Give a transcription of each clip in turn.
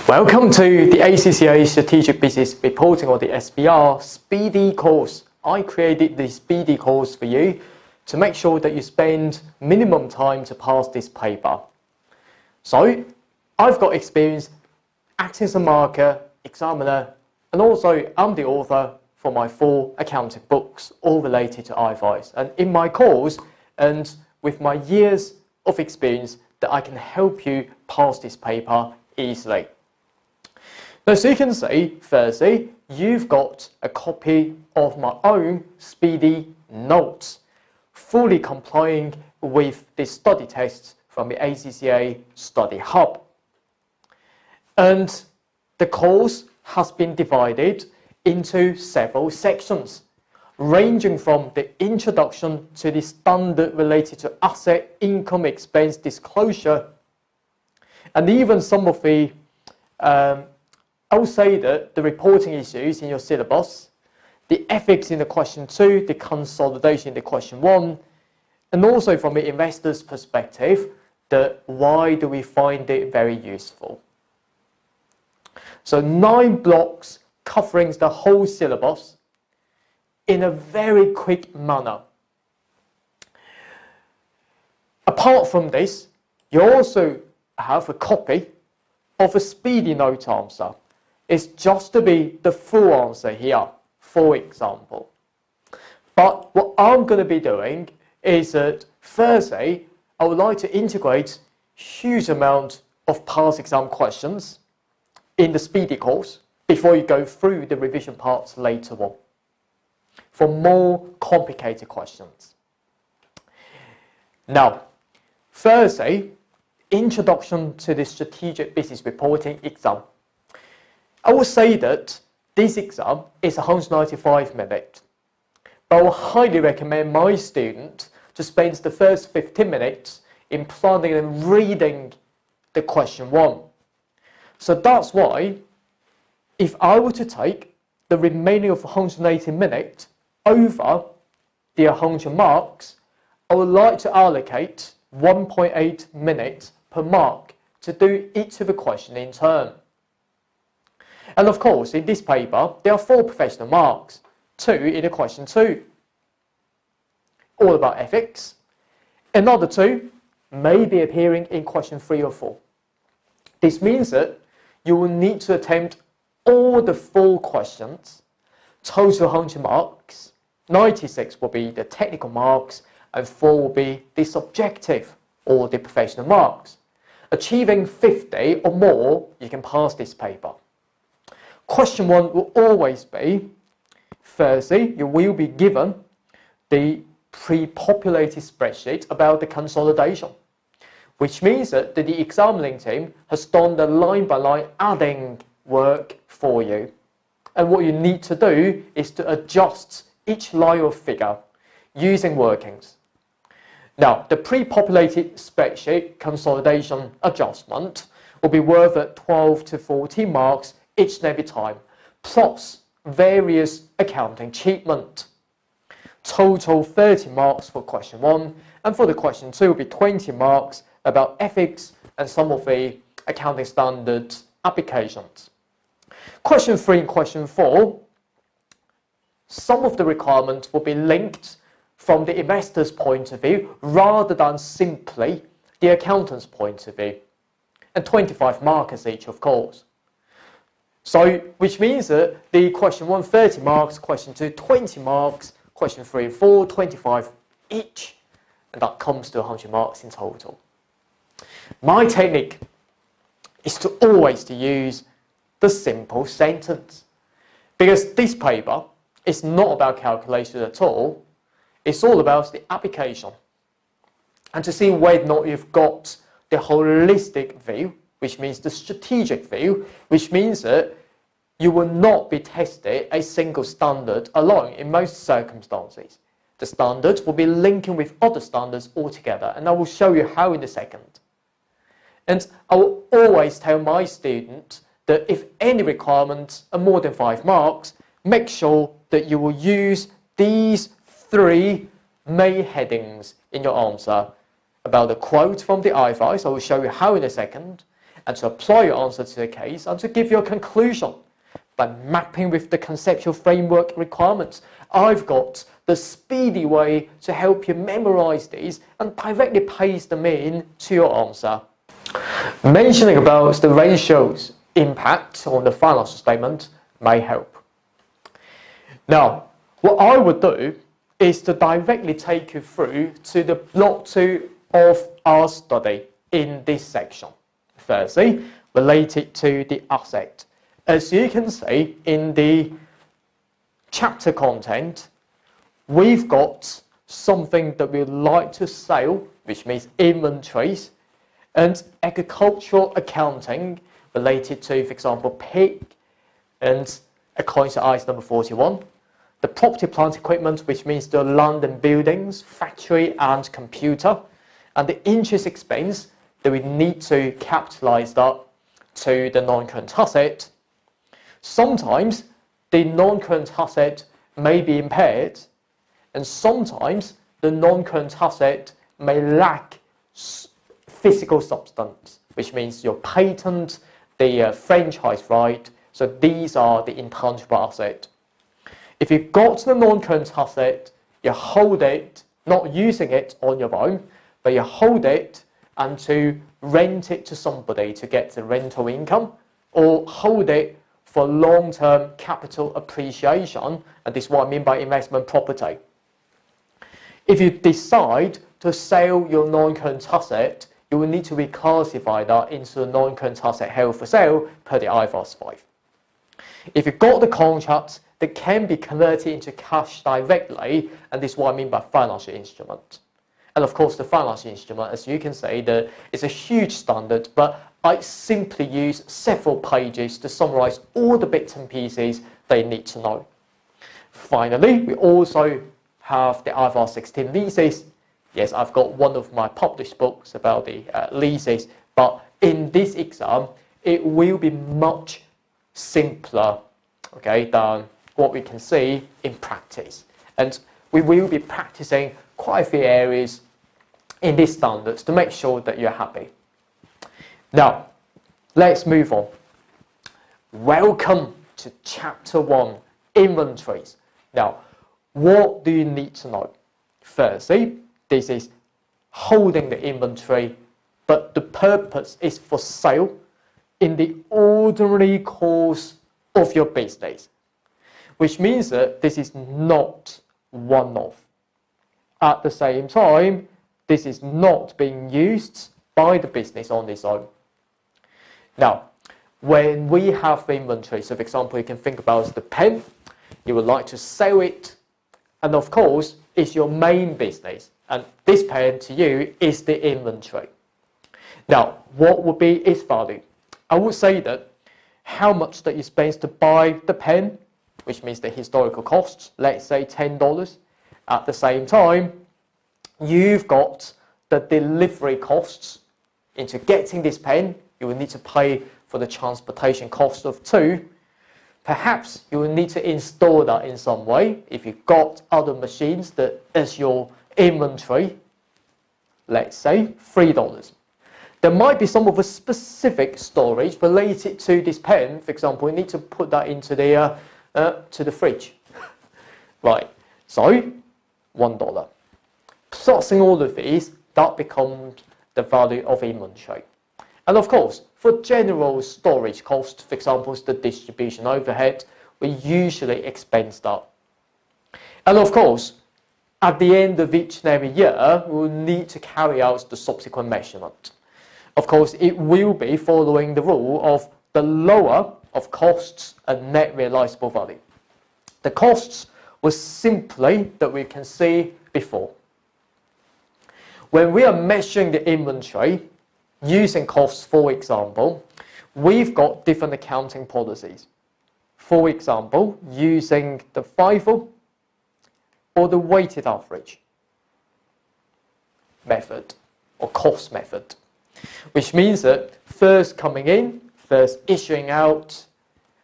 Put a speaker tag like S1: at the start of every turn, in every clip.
S1: Welcome to the ACCA Strategic Business Reporting, or the SBR Speedy course. I created this Speedy course for you to make sure that you spend minimum time to pass this paper. So, I've got experience acting as a marker, examiner, and also I'm the author for my 4 accounting books, all related to IFRS. And in my course, and with my years of experience, that I can help you pass this paper easily. Now, so you can see, firstly, you've got a copy of my own Speedy notes, fully complying with the study tests from the ACCA Study Hub. And the course has been divided into several sections, ranging from the introduction to the standard related to asset, income, expense disclosure, and even some of the I will say that the reporting issues in your syllabus, the ethics in the question 2, the consolidation in the question 1, and also from the investor's perspective, that why do we find it very useful. So 9 blocks covering the whole syllabus in a very quick manner. Apart from this, you also have a copy of a Speedy note answer. It's just to be the full answer here, for example. But what I'm going to be doing is that, firstly, I would like to integrate huge amount of past exam questions in the Speedy course before you go through the revision parts later on, for more complicated questions. Now, firstly, introduction to the strategic business reporting exam. I will say that this exam is 195 minutes, but I will highly recommend my student to spend the first 15 minutes in planning and reading the question 1. So that's why, if I were to take the remaining of 180 minutes over the 100 marks, I would like to allocate 1.8 minutes per mark to do each of the questions in turn. And of course, in this paper, there are 4 professional marks, 2 in the question 2, all about ethics. Another 2 may be appearing in question 3 or 4. This means that you will need to attempt all the 4 questions, total 100 marks, 96 will be the technical marks, and 4 will be the subjective or the professional marks. Achieving 50 or more, you can pass this paper. Question 1 will always be, firstly, you will be given the pre-populated spreadsheet about the consolidation, which means that the examining team has done the line-by-line adding work for you. And what you need to do is to adjust each line of figure using workings. Now, the pre-populated spreadsheet consolidation adjustment will be worth at 12 to 14 marks each and every time, plus various accounting treatment. Total 30 marks for question 1, and for the question 2 will be 20 marks about ethics and some of the accounting standard applications. Question 3 and question 4, some of the requirements will be linked from the investor's point of view rather than simply the accountant's point of view, and 25 markers each, of course. So, which means that the question 1, 30 marks, question 2, 20 marks, question 3 and 4, 25 each, and that comes to 100 marks in total. My technique is to always use the simple sentence, because this paper is not about calculation at all. It's all about the application, and to see whether or not you've got the holistic view, which means the strategic view, which means that you will not be tested a single standard alone in most circumstances. The standards will be linking with other standards altogether, and I will show you how in a second. And I will always tell my students that if any requirements are more than 5 marks, make sure that you will use these 3 main headings in your answer about the quote from the IFRS. I will show you how in a second, and to apply your answer to the case and to give you a conclusion. By mapping with the conceptual framework requirements, I've got the speedy way to help you memorize these and directly paste them in to your answer. Mentioning about the ratios impact on the financial statement may help. Now, what I would do is to directly take you through to the block 2 of our study in this section. Firstly, related to the asset. As you can see in the chapter content, we've got something that we'd like to sell, which means inventories, and agricultural accounting related to, for example, pig, and according to IS number 41. The property, plant, equipment, which means the land and buildings, factory and computer, and the interest expense that we need to capitalize that to the non-current asset. Sometimes the non-current asset may be impaired, and sometimes the non-current asset may lack physical substance, which means your patent, the franchise right. So these are the intangible asset. If you've got the non-current asset, you hold it, not using it on your own, but you hold it and to rent it to somebody to get the rental income, or hold it for long-term capital appreciation, and this is what I mean by investment property. If you decide to sell your non-current asset, you will need to reclassify that into a non-current asset held for sale per the IFRS 5. If you've got the contract that can be converted into cash directly, and this is what I mean by financial instrument. And of course, the financial instrument, as you can see, is a huge standard, but I simply use several pages to summarize all the bits and pieces they need to know. Finally, we also have the IFRS 16 leases. Yes, I've got one of my published books about the leases, but in this exam, it will be much simpler, okay, than what we can see in practice. And we will be practicing quite a few areas in these standards to make sure that you're happy. Now, let's move on. Welcome to Chapter 1, Inventories. Now, what do you need to know? Firstly, this is holding the inventory, but the purpose is for sale in the ordinary course of your business, which means that this is not one-off. At the same time, this is not being used by the business on its own. Now, when we have the inventory, so for example, you can think about the pen, you would like to sell it, and of course, it's your main business, and this pen to you is the inventory. Now, what would be its value? I would say that how much that you spend to buy the pen, which means the historical costs, let's say $10. At the same time, you've got the delivery costs into getting this pen. You will need to pay for the transportation cost of $2. Perhaps you will need to install that in some way. If you've got other machines that is your inventory, let's say $3. There might be some of a specific storage related to this pen. For example, we need to put that into the fridge. Right, so $1. Plussing all of these, that becomes the value of inventory. And of course, for general storage costs, for example, the distribution overhead, we usually expense that. And of course, at the end of each and every year, we'll need to carry out the subsequent measurement. Of course, it will be following the rule of the lower of costs and net realizable value. The costs was simply that we can see before. When we are measuring the inventory using costs, for example, we've got different accounting policies. For example, using the FIFO or the weighted average method or cost method, which means that first coming in, first issuing out,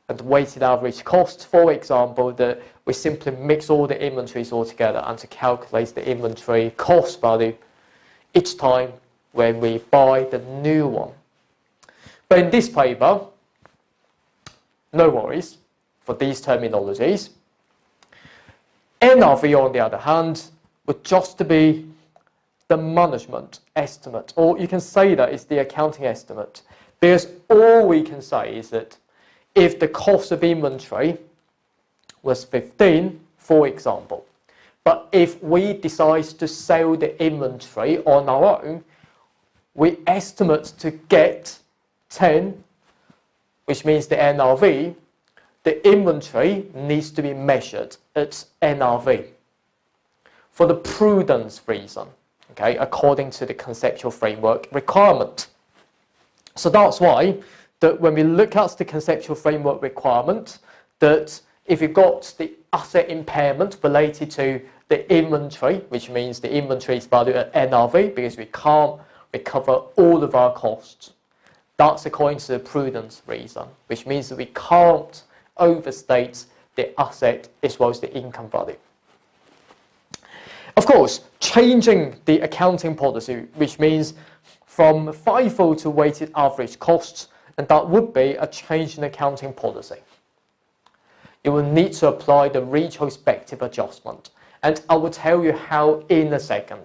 S1: and the weighted average cost, for example, that we simply mix all the inventories all together and to calculate the inventory cost value each time when we buy the new one. But in this paper, no worries for these terminologies. NRV, on the other hand, would just be the management estimate, or you can say that it's the accounting estimate, because all we can say is that if the cost of inventory was 15, for example, but if we decide to sell the inventory on our own, we estimate to get 10, which means the NRV, the inventory needs to be measured at NRV for the prudence reason, okay, according to the conceptual framework requirement. So that's why that when we look at the conceptual framework requirement, that if you've got the asset impairment related to the inventory, which means the inventory is valued at NRV because we can't recover all of our costs, that's according to the prudence reason, which means that we can't overstate the asset as well as the income value. Of course, changing the accounting policy, which means from FIFO to weighted average costs, and that would be a change in accounting policy. You will need to apply the retrospective adjustment, and I will tell you how in a second.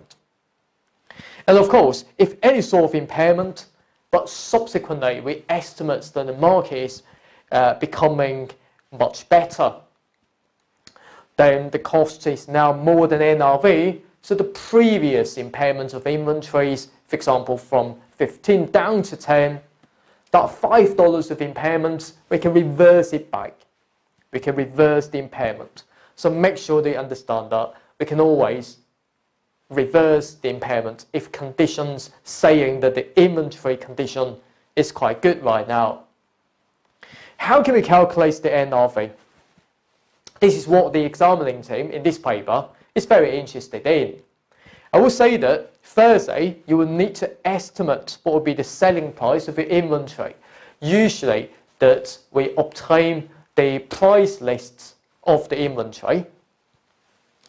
S1: And of course, if any sort of impairment, but subsequently we estimate that the market is becoming much better, then the cost is now more than NRV, so the previous impairment of inventories, for example, from 15 down to 10, that $5 of impairment, we can reverse it back. We can reverse the impairment. So make sure that you understand that we can always reverse the impairment if conditions saying that the inventory condition is quite good right now. How can we calculate the NRV? This is what the examining team in this paper is very interested in. I will say that firstly, you will need to estimate what will be the selling price of your inventory. Usually that we obtain the price lists of the inventory,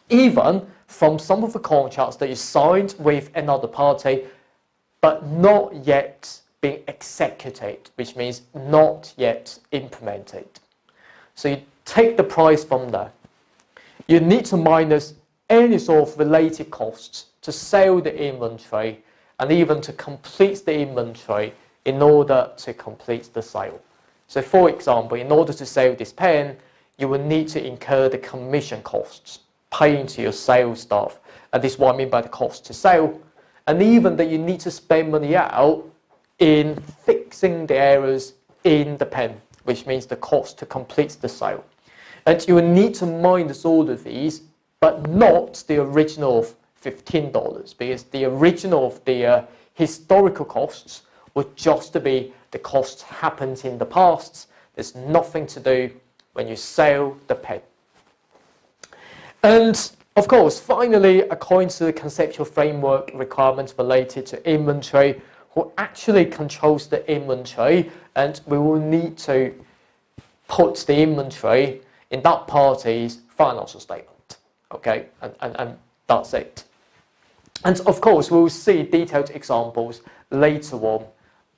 S1: even from some of the contracts that you signed with another party, but not yet being executed, which means not yet implemented. So you take the price from there. You need to minus any sort of related costs to sell the inventory and even to complete the inventory in order to complete the sale. So for example, in order to sell this pen, you will need to incur the commission costs, paying to your sales staff. And this is what I mean by the cost to sell. And even that you need to spend money out in fixing the errors in the pen, which means the cost to complete the sale. And you will need to minus all of these, but not the original of $15, because the original of the historical costs would just be the costs happened in the past. There's nothing to do when you sell the pen. And of course, finally, according to the conceptual framework requirements related to inventory, who actually controls the inventory, and we will need to put the inventory in that party's financial statement. Okay, and that's it. And of course, we will see detailed examples later on,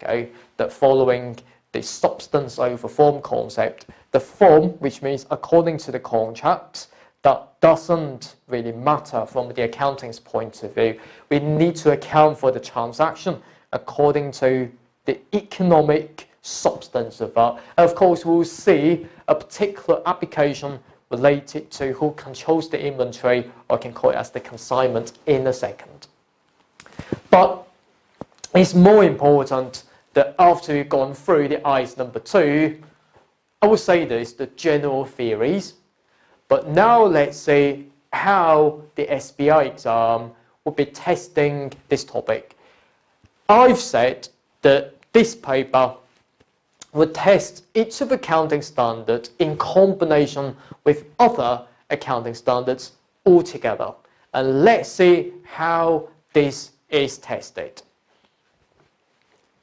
S1: okay, that following the substance over form concept, the form, which means according to the contract, that doesn't really matter from the accounting's point of view. We need to account for the transaction according to the economic substance of that. And of course, we'll see a particular application related to who controls the inventory, or I can call it as the consignment, in a second. But it's more important that after we've gone through the ICE number 2, I will say this, the general theories. But now let's see how the SBR exam will be testing this topic. I've said that this paper will test each of the accounting standards in combination with other accounting standards altogether. And let's see how this is tested.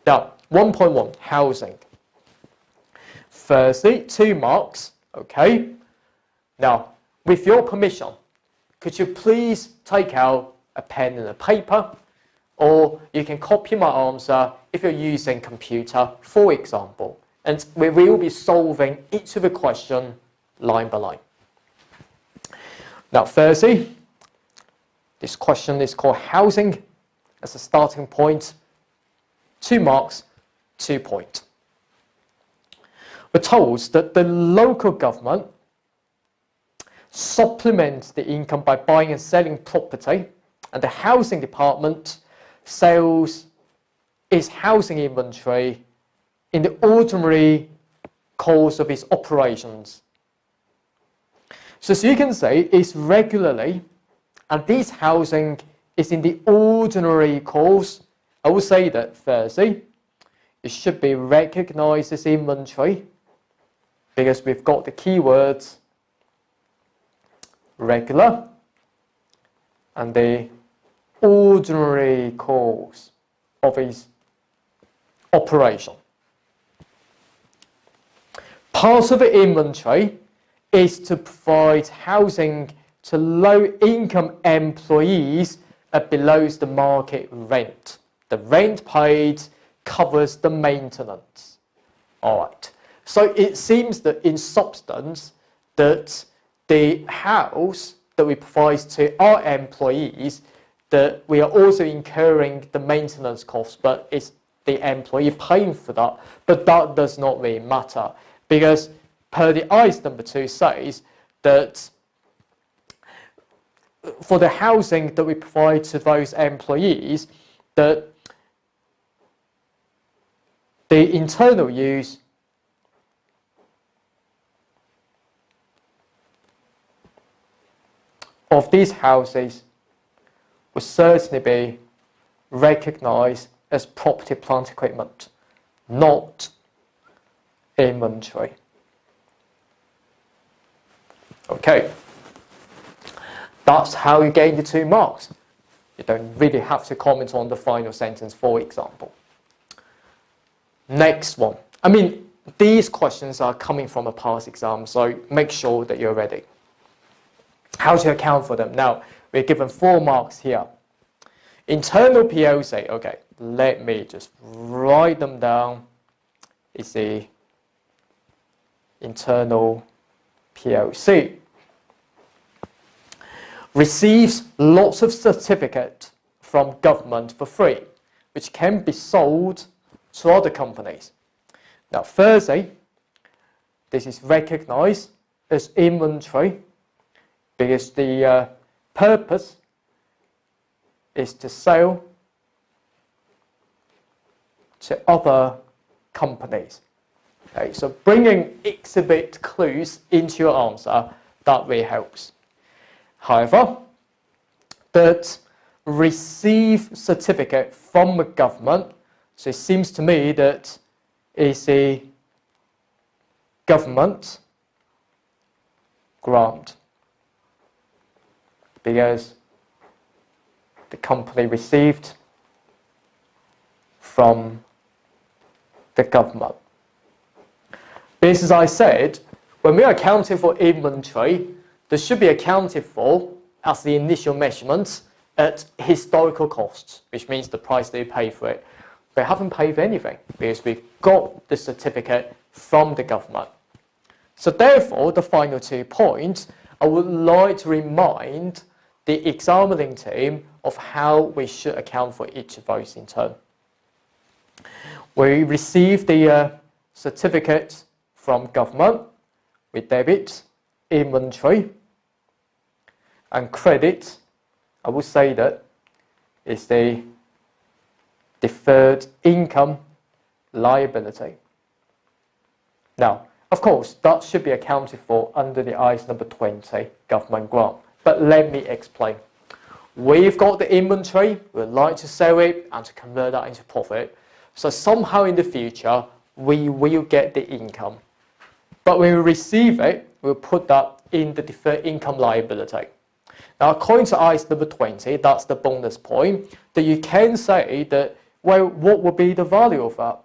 S1: Now, 1.1, housing. Firstly, 2 marks, okay? Now, with your permission, could you please take out a pen and a paper? or you can copy my answer if you're using computer, for example. And we will be solving each of the question line by line. Now, firstly, this question is called housing as a starting point. 2 marks, 2 points. We're told that the local government supplements the income by buying and selling property, and the housing department sells its housing inventory in the ordinary course of its operations. So you can say it's regularly, and this housing is in the ordinary course. I will say that firstly, it should be recognized as inventory because we've got the keywords regular and the ordinary course of its operation. Part of the inventory is to provide housing to low-income employees at below the market rent. The rent paid covers the maintenance. All right. So it seems that in substance that the house that we provide to our employees, that we are also incurring the maintenance costs, but it's the employee paying for that. But that does not really matter because per the ICE number 2 says that for the housing that we provide to those employees, that the internal use of these houses will certainly be recognized as property, plant, equipment, not inventory. Okay, that's how you gain the 2 marks. You don't really have to comment on the final sentence, for example. Next one. I mean, these questions are coming from a past exam, so make sure that you're ready. How to account for them? Now, we're given 4 marks here. Internal POC, okay, let me just write them down. It's the internal POC. Receives lots of certificates from government for free, which can be sold to other companies. Now, firstly, this is recognized as inventory because the purpose is to sell to other companies. Okay, so bringing exhibit clues into your answer, that really helps. However, that receive certificate from the government, so it seems to me that it's a government grant because the company received from the government. Because as I said, when we are accounting for inventory, this should be accounted for as the initial measurements at historical costs, which means the price they pay for it. We haven't paid for anything because we got the certificate from the government. So therefore, the final 2 points, I would like to remind the examining team of how we should account for each of those in turn. We receive the certificate from government, we debit inventory, and credit, I would say that is the deferred income liability. Now, of course, that should be accounted for under the ICE number 20, government grant. But let me explain. We've got the inventory, we'd like to sell it and to convert that into profit. So somehow in the future, we will get the income. But when we receive it, we'll put that in the deferred income liability. Now, according to ICE number 20, that's the bonus point, that you can say that, well, what would be the value of that?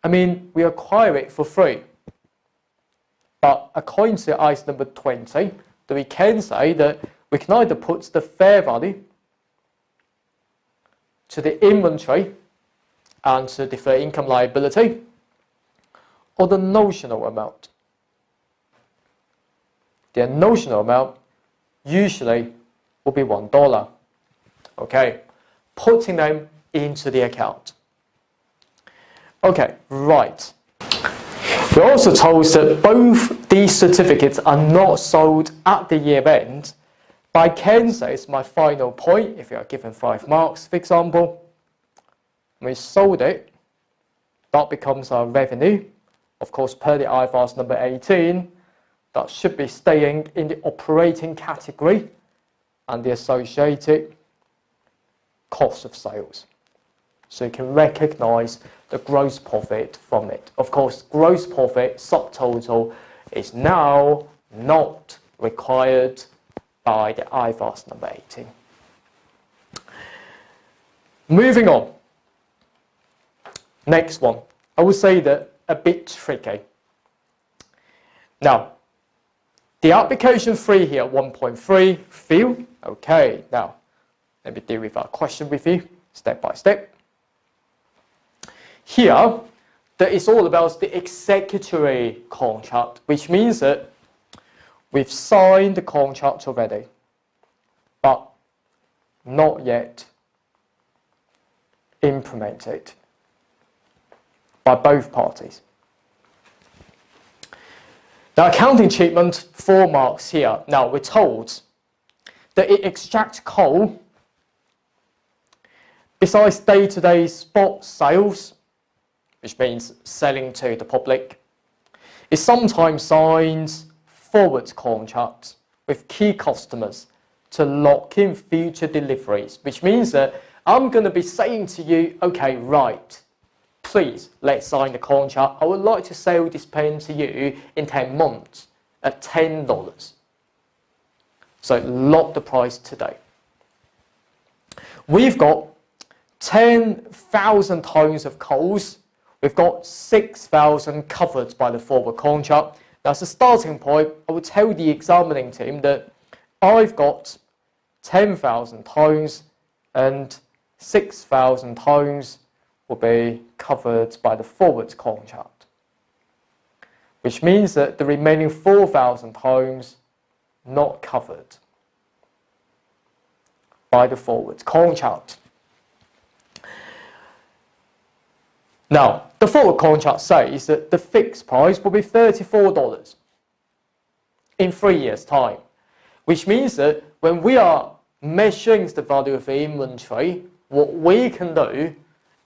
S1: I mean, we acquire it for free. But according to ICE number 20, that we can say that we can either put the fair value to the inventory and to deferred income liability, or the notional amount. The notional amount usually will be $1. Okay, putting them into the account. Okay, right. We're also told that both these certificates are not sold at the year end, but I can say it's my final point if you are given 5 marks, for example. We sold it, that becomes our revenue. Of course, per the IFRS number 18, that should be staying in the operating category and the associated cost of sales. So you can recognize the gross profit from it. Of course, gross profit subtotal is now not required by the IFRS number 18. Moving on. Next one. I would say that a bit tricky. Now, the application 3 here, 1.3, field. Okay, now, let me deal with our question with you, step by step. Here, that is all about the executory contract, which means that we've signed the contract already, but not yet implemented by both parties. Now, accounting treatment, 4 marks here. Now, we're told that it extracts coal besides day-to-day spot sales, which means selling to the public. It sometimes signs forward contracts with key customers to lock in future deliveries, which means that I'm going to be saying to you, okay, right, please, let's sign the contract. I would like to sell this pen to you in 10 months at $10. So lock the price today. We've got 10,000 tons of coals. We've got 6,000 covered by the forward contract. Now, as a starting point, I would tell the examining team that I've got 10,000 tons and 6,000 tons will be covered by the forward contract, which means that the remaining 4,000 tons not covered by the forward contract. Now, the forward contract says that the fixed price will be $34 in 3 years' time, which means that when we are measuring the value of the inventory, what we can do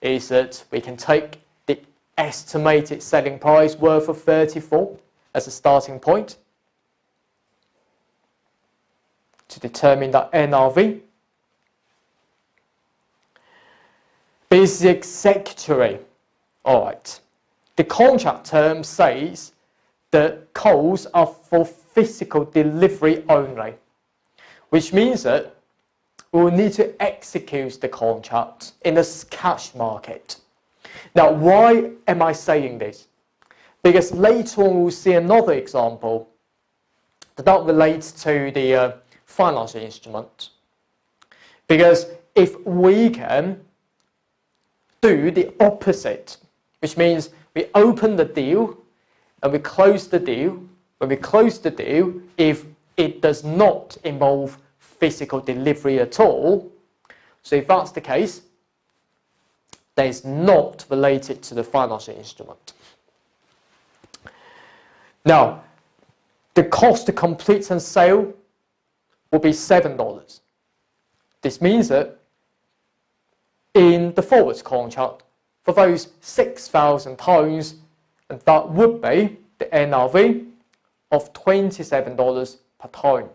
S1: is that we can take the estimated selling price worth of 34 as a starting point to determine that NRV. Is the executory. All right. The contract term says that coals are for physical delivery only, which means that we will need to execute the contract in the cash market. Now, why am I saying this? Because later on we'll see another example that relates to the financial instrument. Because if we can do the opposite, which means we open the deal and we close the deal. When we close the deal, if it does not involve physical delivery at all, so if that's the case, that is not related to the financial instrument. Now, the cost to complete and sale will be $7. This means that in the forward contract, for those 6,000 tons, and that would be the NRV of $27 per ton.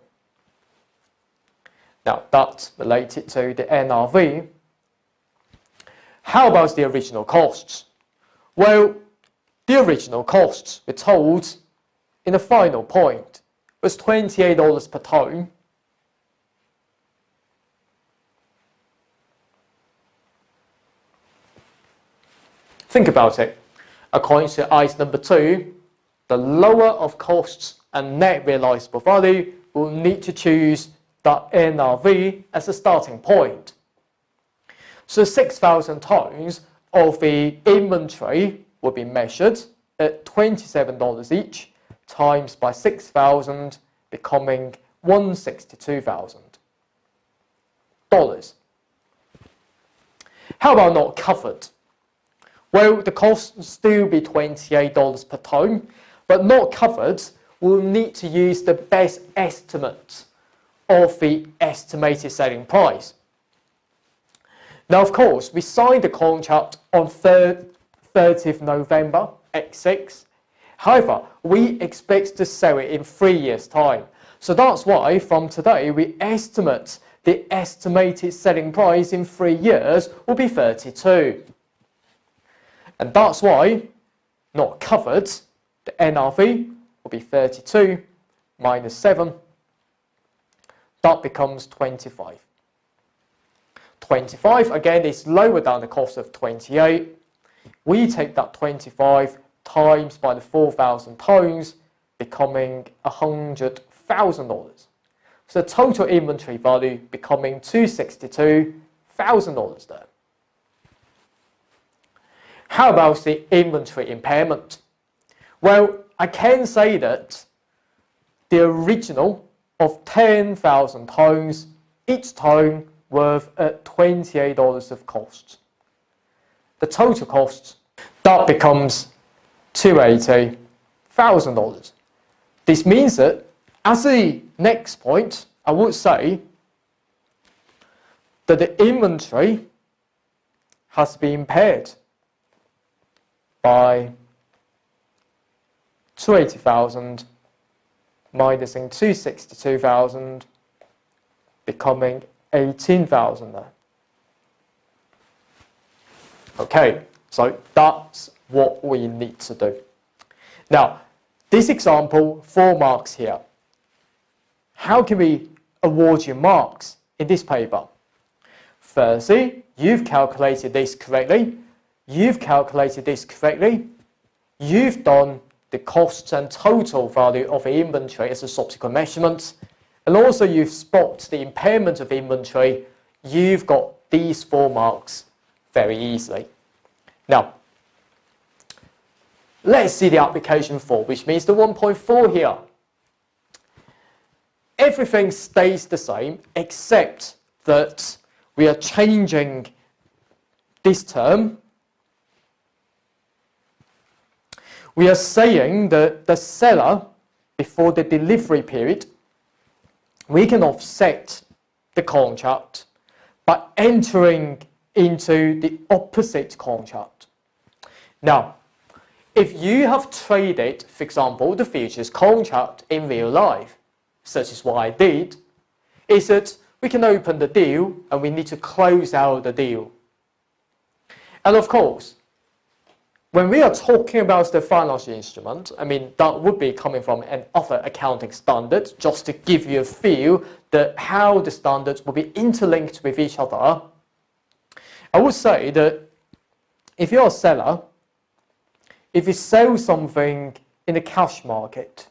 S1: Now, that's related to the NRV. How about the original costs? Well, the original costs, we're told, in the final point, was $28 per ton. Think about it. According to ICE number 2, the lower of costs and net realizable value will need to choose that NRV as a starting point. So 6,000 tonnes of the inventory will be measured at $27 each, times by 6,000, becoming $162,000. How about not covered? Well, the cost will still be $28 per tonne, but not covered, we'll need to use the best estimate of the estimated selling price. Now, of course, we signed the contract on 30th November X6. However, we expect to sell it in 3 years' time. So that's why from today we estimate the estimated selling price in 3 years will be 32. And that's why, not covered, the NRV will be 32 minus 7. That becomes 25. 25, again, is lower than the cost of 28. We take that 25 times by the 4,000 tonnes, becoming $100,000. So the total inventory value becoming $262,000 there. How about the inventory impairment? Well, I can say that the original of 10,000 tonnes, each tonne worth at $28 of cost. The total cost, that becomes $280,000. This means that as the next point, I would say that the inventory has been impaired by 280,000 minusing 262,000, becoming 18,000 there. Okay, so that's what we need to do. Now, this example, 4 marks here. How can we award you marks in this paper? Firstly, you've calculated this correctly. You've calculated this correctly. You've done the costs and total value of the inventory as a subsequent measurement. And also you've spotted the impairment of inventory. You've got these 4 marks very easily. Now, let's see the application 4, which means the 1.4 here. Everything stays the same except that we are changing this term. We are saying that the seller, before the delivery period, we can offset the contract by entering into the opposite contract. Now, if you have traded, for example, the futures contract in real life, such as what I did, is that we can open the deal and we need to close out the deal. And of course, when we are talking about the financial instrument, I mean, that would be coming from an other accounting standard, just to give you a feel that how the standards will be interlinked with each other. I would say that if you're a seller, if you sell something in the cash market,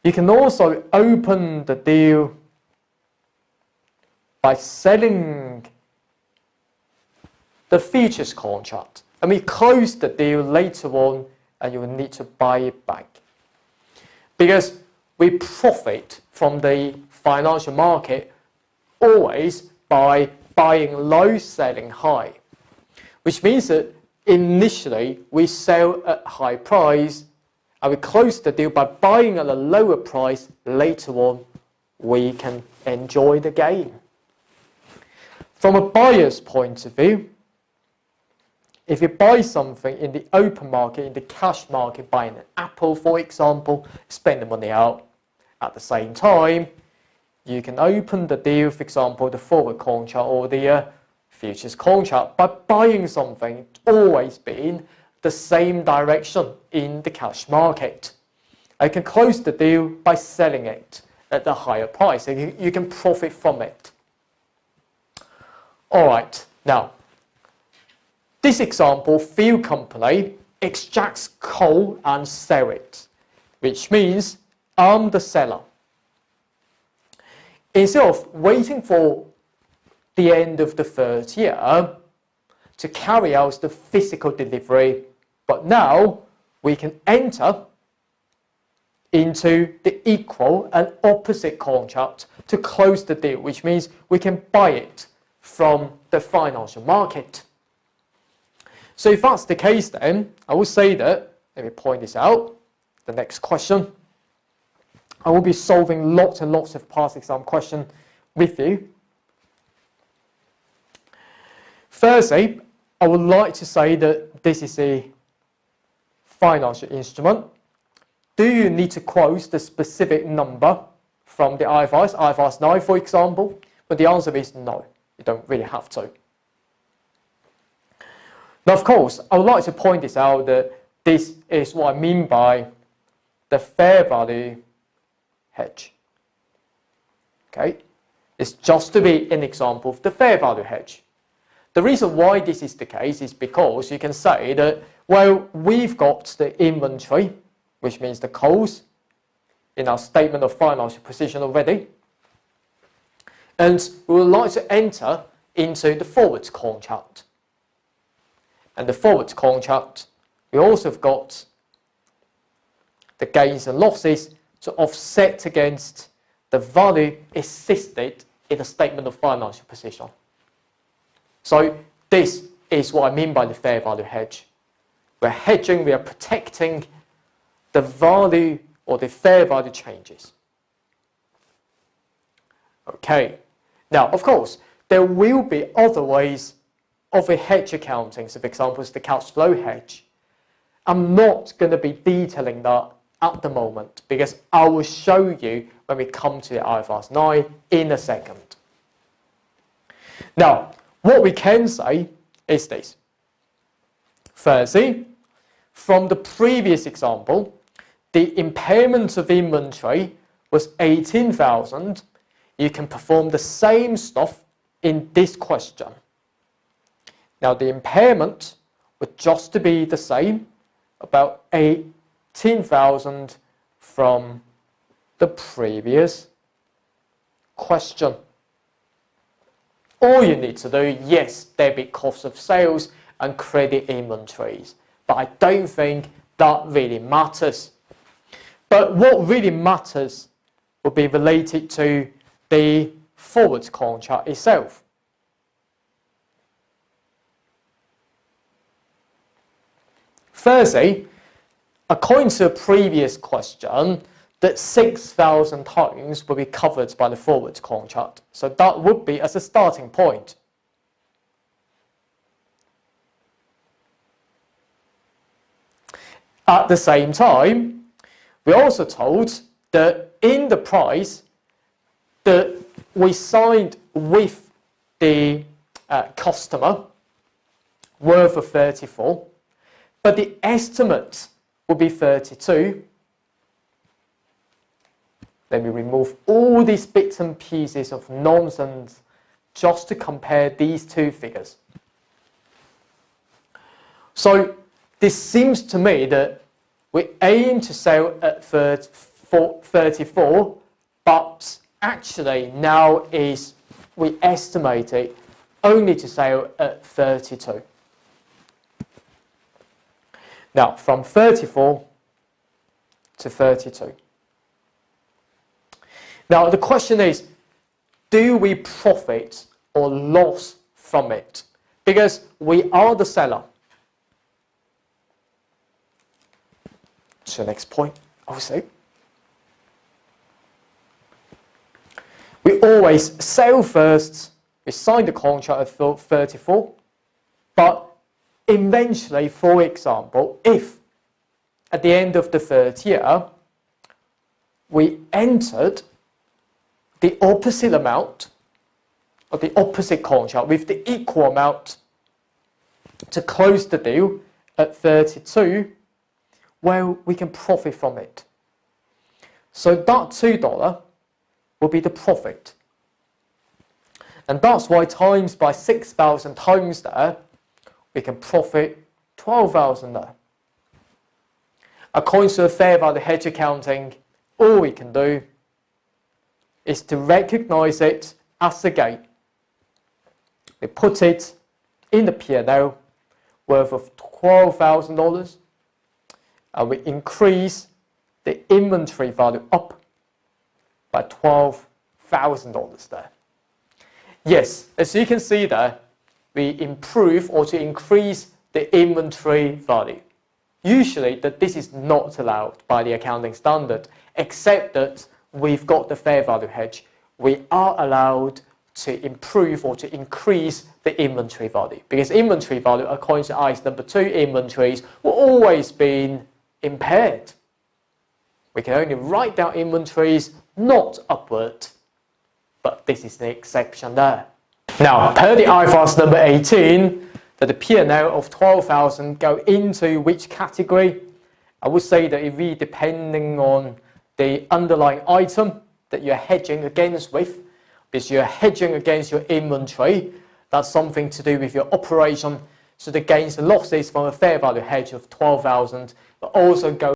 S1: you can also open the deal by selling the futures contract, and we close the deal later on and you will need to buy it back. Because we profit from the financial market always by buying low, selling high, which means that initially we sell at high price and we close the deal by buying at a lower price. Later on, we can enjoy the gain. From a buyer's point of view, if you buy something in the open market, in the cash market, buying an apple, for example, spend the money out. At the same time, you can open the deal, for example, the forward contract or the futures contract, by buying something. It's always been the same direction in the cash market. You can close the deal by selling it at a higher price, and you can profit from it. All right, now, this example, fuel company extracts coal and sell it, which means I'm the seller. Instead of waiting for the end of the third year to carry out the physical delivery, but now we can enter into the equal and opposite contract to close the deal, which means we can buy it from the financial market. So if that's the case, then I will say that, let me point this out, the next question. I will be solving lots and lots of past exam questions with you. Firstly, I would like to say that this is a financial instrument. Do you need to quote the specific number from the IFRS 9, for example? But the answer is no, you don't really have to. Now, of course, I would like to point this out that this is what I mean by the fair value hedge. Okay, it's just to be an example of the fair value hedge. The reason why this is the case is because you can say that, well, we've got the inventory, which means the costs, in our statement of financial position already, and we would like to enter into the forward contract. And the forward contract, we also have got the gains and losses to offset against the value existed in the statement of financial position. So this is what I mean by the fair value hedge. We're hedging, we are protecting the value or the fair value changes. Okay, now of course there will be other ways of a hedge accounting. So for example, the cash flow hedge. I'm not going to be detailing that at the moment because I will show you when we come to the IFRS 9 in a second. Now, what we can say is this. Firstly, from the previous example, the impairment of inventory was 18,000. You can perform the same stuff in this question. Now, the impairment would just to be the same, about 18,000 from the previous question. All you need to do, yes, debit cost of sales and credit inventories, but I don't think that really matters. But what really matters will be related to the forward contract itself. Firstly, according to a previous question, that 6,000 tonnes will be covered by the forward contract. So that would be as a starting point. At the same time, we're also told that in the price that we signed with the customer worth of 34, but the estimate will be 32. Let me remove all these bits and pieces of nonsense just to compare these two figures. So this seems to me that we aim to sell at 34, but actually now we estimate it only to sell at 32. Now, from 34 to 32. Now, the question is, do we profit or loss from it? Because we are the seller. To the next point, obviously. We always sell first, we sign the contract at 34, but eventually, for example, if at the end of the third year, we entered the opposite amount, or the opposite contract with the equal amount to close the deal at 32, well, we can profit from it. So that $2 will be the profit. And that's why times by 6,000 times there, we can profit 12,000 there. According to the fair value hedge accounting, all we can do is to recognize it as a gain. we put it in the P&L worth of $12,000, and we increase the inventory value up by $12,000 there. Yes, as you can see there, we improve or to increase the inventory value. Usually this is not allowed by the accounting standard, except that we've got the fair value hedge. We are allowed to improve or to increase the inventory value, because inventory value, according to IAS number 2, inventories will always be impaired. We can only write down inventories, not upward, but this is the exception there. Now, per the IFRS number 18, that the P&L of 12,000 go into which category? I would say that it really depending on the underlying item that you're hedging against with. Because you're hedging against your inventory, that's something to do with your operation. So the gains and losses from a fair value hedge of 12,000 will also go